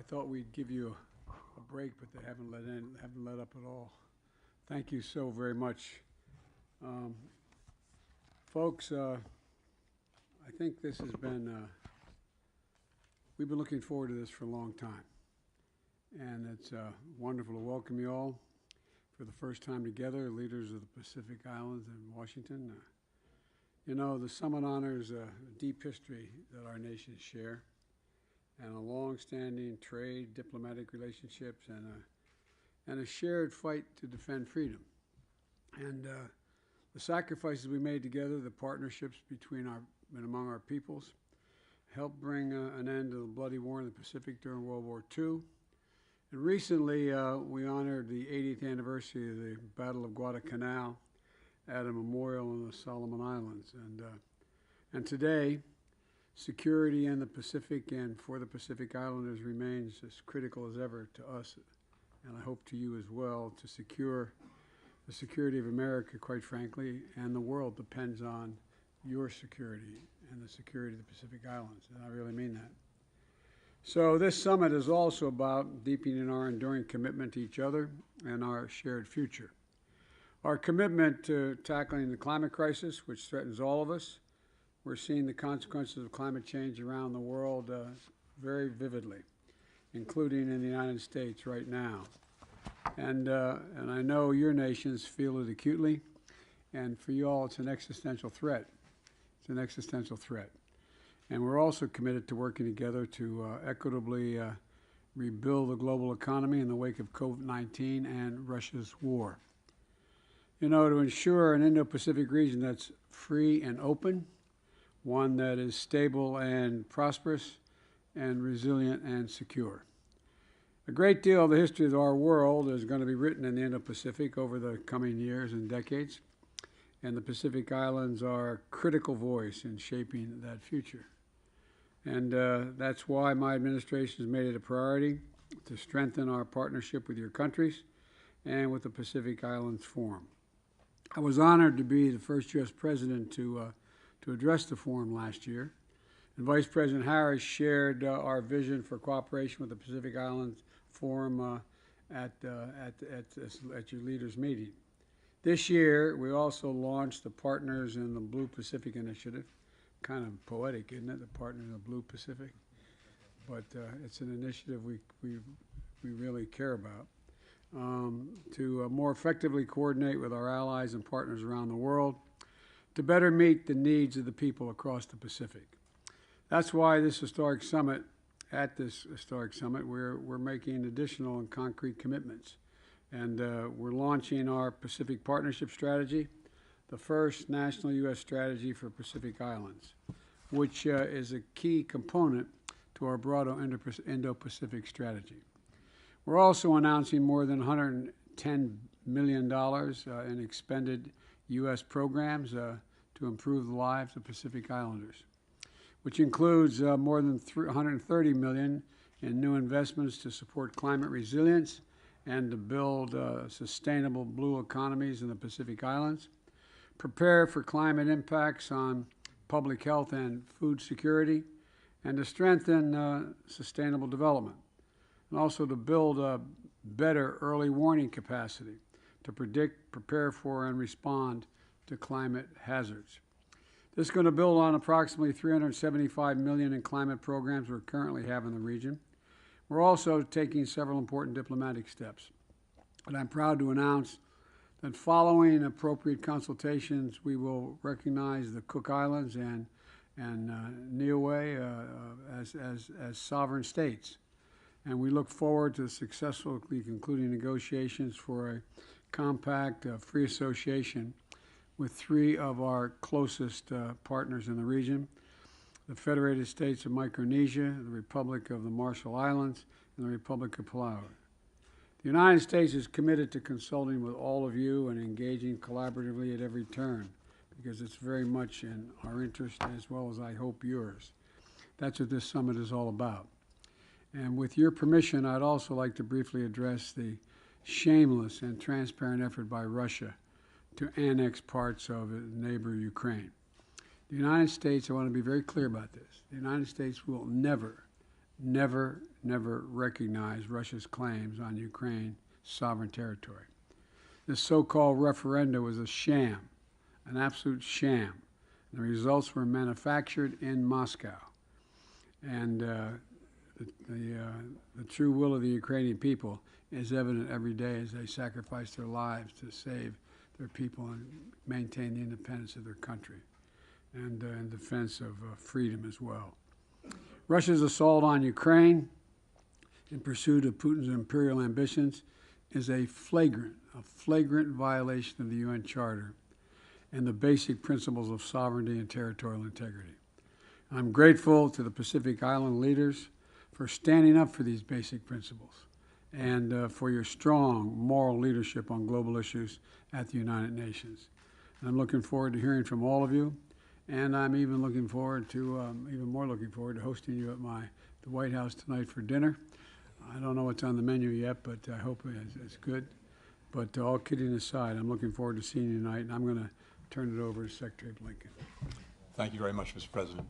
thought we'd give you a break, but they haven't let up at all. Thank you so very much. Um, Folks, I think this has been, we've been looking forward to this for a long time. And it's wonderful to welcome you all for the first time together, leaders of the Pacific Islands and Washington. You know, the summit honors a deep history that our nations share, and a long-standing trade, diplomatic relationships, and a shared fight to defend freedom. And the sacrifices we made together, the partnerships between and among our peoples, helped bring an end to the bloody war in the Pacific during World War II. And recently, we honored the 80th anniversary of the Battle of Guadalcanal at a memorial in the Solomon Islands. And today, security in the Pacific and for the Pacific Islanders remains as critical as ever to us, and I hope to you as well. To secure the security of America, quite frankly, and the world depends on your security and the security of the Pacific Islands, and I really mean that. So this summit is also about deepening our enduring commitment to each other and our shared future. Our commitment to tackling the climate crisis, which threatens all of us. We're seeing the consequences of climate change around the world very vividly, including in the United States right now. And I know your nations feel it acutely, and for you all, it's an existential threat. It's an existential threat. And we're also committed to working together to equitably rebuild the global economy in the wake of COVID-19 and Russia's war. You know, to ensure an Indo-Pacific region that's free and open, one that is stable and prosperous, and resilient and secure. A great deal of the history of our world is going to be written in the Indo-Pacific over the coming years and decades, and the Pacific Islands are a critical voice in shaping that future. And that's why my administration has made it a priority to strengthen our partnership with your countries and with the Pacific Islands Forum. I was honored to be the first U.S. president to address the forum last year, and Vice President Harris shared our vision for cooperation with the Pacific Islands Forum at your leaders' meeting. This year, we also launched the Partners in the Blue Pacific Initiative. Kind of poetic, isn't it? The Partners in the Blue Pacific, but it's an initiative we really care about to more effectively coordinate with our allies and partners around the world to better meet the needs of the people across the Pacific. That's why this historic summit, we're making additional and concrete commitments. And we're launching our Pacific Partnership Strategy, the first national U.S. strategy for Pacific Islands, which is a key component to our broader Indo-Pacific strategy. We're also announcing more than $110 million in expended U.S. programs to improve the lives of Pacific Islanders, which includes more than $130 million in new investments to support climate resilience and to build sustainable blue economies in the Pacific Islands, prepare for climate impacts on public health and food security, and to strengthen sustainable development, and also to build a better early warning capacity to predict, prepare for, and respond to climate hazards. This is going to build on approximately $375 million in climate programs we currently have in the region. We're also taking several important diplomatic steps, and I'm proud to announce that following appropriate consultations, we will recognize the Cook Islands and Niue as sovereign states. And we look forward to successfully concluding negotiations for a compact free association with three of our closest partners in the region: the Federated States of Micronesia, the Republic of the Marshall Islands, and the Republic of Palau. The United States is committed to consulting with all of you and engaging collaboratively at every turn, because it's very much in our interest as well as, I hope, yours. That's what this summit is all about. And with your permission, I'd also like to briefly address the shameless and transparent effort by Russia to annex parts of neighbor Ukraine. The United States, I want to be very clear about this, the United States will never, never recognized Russia's claims on Ukraine's sovereign territory. This so-called referenda was a sham, an absolute sham. The results were manufactured in Moscow. And the true will of the Ukrainian people is evident every day as they sacrifice their lives to save their people and maintain the independence of their country and in defense of freedom as well. Russia's assault on Ukraine in pursuit of Putin's imperial ambitions is a flagrant violation of the UN Charter and the basic principles of sovereignty and territorial integrity. I'm grateful to the Pacific Island leaders for standing up for these basic principles and for your strong moral leadership on global issues at the United Nations. And I'm looking forward to hearing from all of you, and I'm even looking forward to, hosting you at the White House tonight for dinner. I don't know what's on the menu yet, but I hope it's good. But all kidding aside, I'm looking forward to seeing you tonight, and I'm going to turn it over to Secretary Blinken. Thank you very much, Mr. President.